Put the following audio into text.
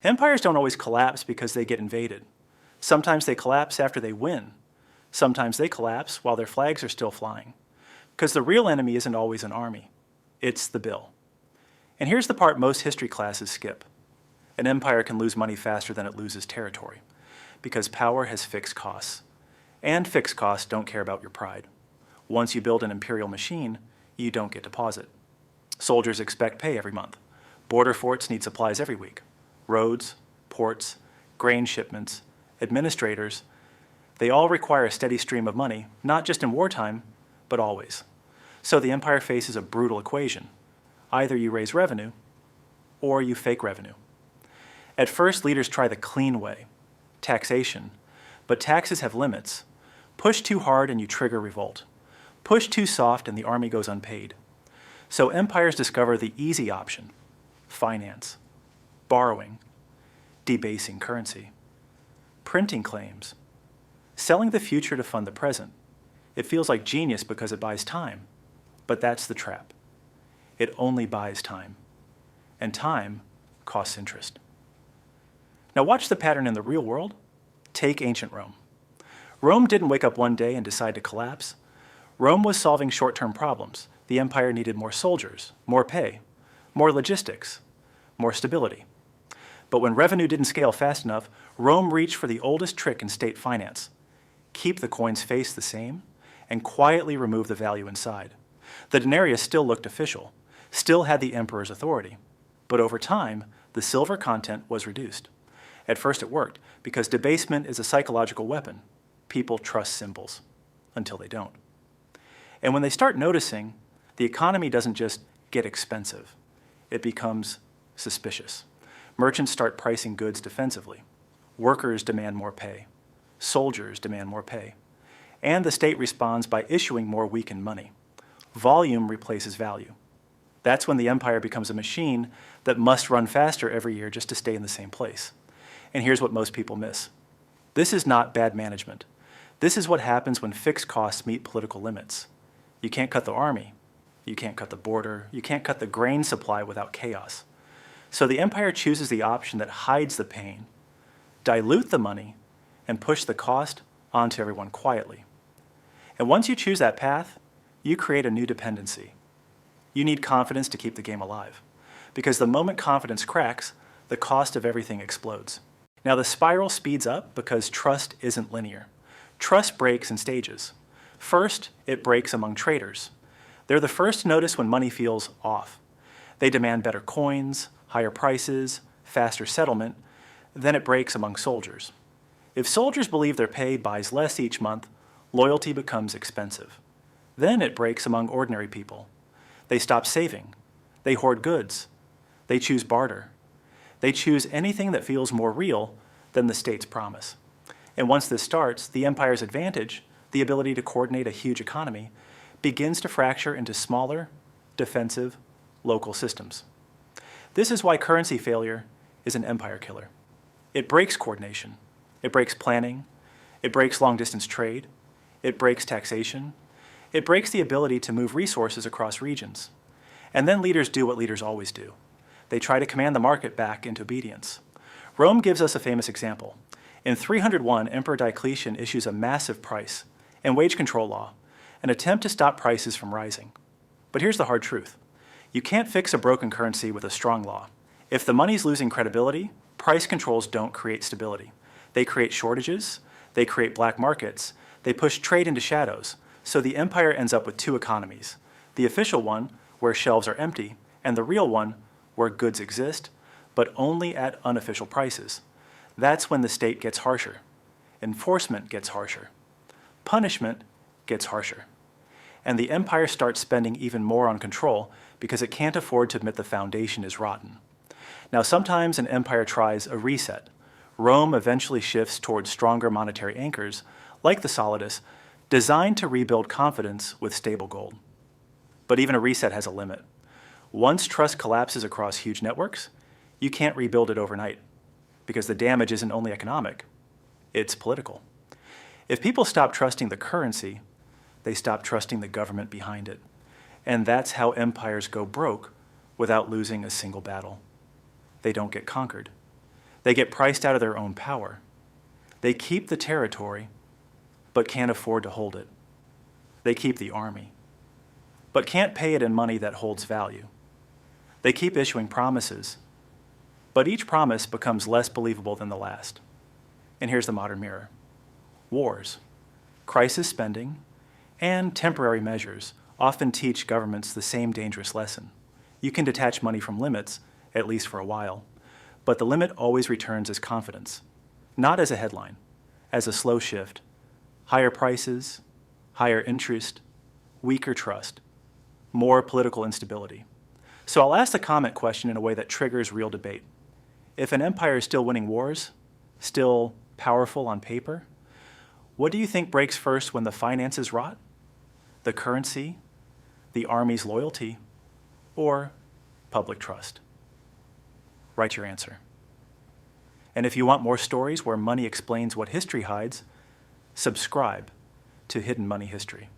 Empires don't always collapse because they get invaded. Sometimes they collapse after they win. Sometimes they collapse while their flags are still flying. Because the real enemy isn't always an army. It's the bill. And here's the part most history classes skip. An empire can lose money faster than it loses territory, because power has fixed costs. And fixed costs don't care about your pride. Once you build an imperial machine, you don't get deposit. Soldiers expect pay every month. Border forts need supplies every week. Roads, ports, grain shipments, administrators, they all require a steady stream of money, not just in wartime, but always. So the empire faces a brutal equation. Either you raise revenue, or you fake revenue. At first, leaders try the clean way, taxation, but taxes have limits. Push too hard and you trigger revolt. Push too soft and the army goes unpaid. So empires discover the easy option, finance, borrowing, debasing currency, printing claims, selling the future to fund the present. It feels like genius because it buys time, but that's the trap. It only buys time, and time costs interest. Now watch the pattern in the real world. Take ancient Rome. Rome didn't wake up one day and decide to collapse. Rome was solving short-term problems. The empire needed more soldiers, more pay, more logistics, more stability. But when revenue didn't scale fast enough, Rome reached for the oldest trick in state finance. Keep the coin's face the same and quietly remove the value inside. The denarius still looked official, still had the emperor's authority. But over time, the silver content was reduced. At first it worked, because debasement is a psychological weapon. People trust symbols, until they don't. And when they start noticing, the economy doesn't just get expensive. It becomes suspicious. Merchants start pricing goods defensively. Workers demand more pay. Soldiers demand more pay. And the state responds by issuing more weakened money. Volume replaces value. That's when the empire becomes a machine that must run faster every year just to stay in the same place. And here's what most people miss. This is not bad management. This is what happens when fixed costs meet political limits. You can't cut the army. You can't cut the border. You can't cut the grain supply without chaos. So the empire chooses the option that hides the pain, dilute the money, and push the cost onto everyone quietly. And once you choose that path, you create a new dependency. You need confidence to keep the game alive, because the moment confidence cracks, the cost of everything explodes. Now the spiral speeds up because trust isn't linear. Trust breaks in stages. First, it breaks among traders. They're the first to notice when money feels off. They demand better coins, higher prices, faster settlement. Then it breaks among soldiers. If soldiers believe their pay buys less each month, loyalty becomes expensive. Then it breaks among ordinary people. They stop saving. They hoard goods. They choose barter. They choose anything that feels more real than the state's promise. And once this starts, the empire's advantage, the ability to coordinate a huge economy, begins to fracture into smaller, defensive, local systems. This is why currency failure is an empire killer. It breaks coordination. It breaks planning. It breaks long-distance trade. It breaks taxation. It breaks the ability to move resources across regions. And then leaders do what leaders always do. They try to command the market back into obedience. Rome gives us a famous example. In 301, Emperor Diocletian issues a massive price and wage control law, an attempt to stop prices from rising. But here's the hard truth. You can't fix a broken currency with a strong law. If the money's losing credibility, price controls don't create stability. They create shortages, they create black markets, they push trade into shadows, so the empire ends up with two economies. The official one, where shelves are empty, and the real one, where goods exist, but only at unofficial prices. That's when the state gets harsher. Enforcement gets harsher. Punishment gets harsher. And the empire starts spending even more on control because it can't afford to admit the foundation is rotten. Now, sometimes an empire tries a reset. Rome eventually shifts towards stronger monetary anchors, like the solidus, designed to rebuild confidence with stable gold. But even a reset has a limit. Once trust collapses across huge networks, you can't rebuild it overnight, because the damage isn't only economic, it's political. If people stop trusting the currency, they stop trusting the government behind it. And that's how empires go broke without losing a single battle. They don't get conquered. They get priced out of their own power. They keep the territory, but can't afford to hold it. They keep the army, but can't pay it in money that holds value. They keep issuing promises, but each promise becomes less believable than the last. And here's the modern mirror. Wars, crisis spending, and temporary measures often teach governments the same dangerous lesson. You can detach money from limits, at least for a while, but the limit always returns as confidence, not as a headline, as a slow shift, higher prices, higher interest, weaker trust, more political instability. So I'll ask the comment question in a way that triggers real debate. If an empire is still winning wars, still powerful on paper, what do you think breaks first when the finances rot? The currency, the army's loyalty, or public trust? Write your answer. And if you want more stories where money explains what history hides, subscribe to Hidden Money History.